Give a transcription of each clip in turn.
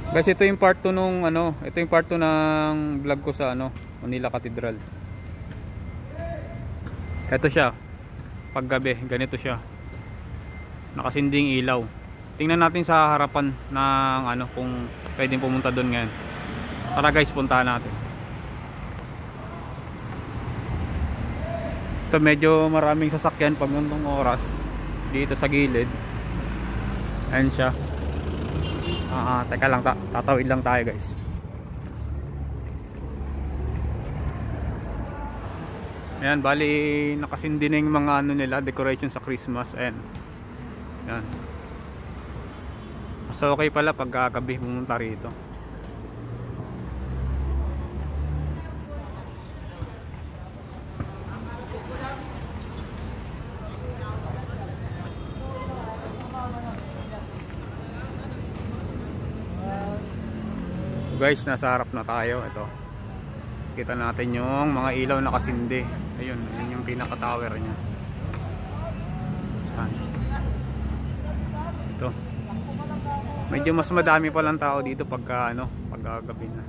Guys, ito yung part 2 nung ano, ito yung part 2 ng vlog ko sa ano, Manila Cathedral. Ito siya. Paggabi, ganito siya. Nakasinding ilaw. Tingnan natin sa harapan ng ano kung pwedeng pumunta doon ngayon. Tara guys, puntahan natin. Ito medyo maraming sasakyan pag nung oras dito sa gilid. Ayan siya. Teka lang, tatawid lang tayo guys. Ayan, bali nakasindi na yung mga ano nila, decoration sa Christmas. Ayan. Ayan. Mas okay pala pag gabi pumunta rito. Guys, nasa harap na tayo. Ito, kita natin yung mga ilaw na kasindi. Ayun, yun yung pinaka tower nya. Ito, medyo mas madami pa lang tao dito pagka ano, pagkagabi na.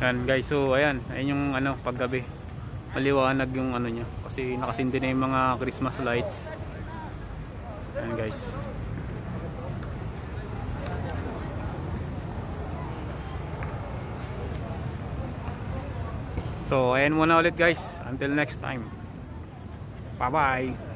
Yan guys, so ayan yung ano paggabi. Maliwanag yung ano nya kasi nakasindi na yung mga Christmas lights. Ayan guys. So ayan muna ulit guys. Until next time. Bye bye.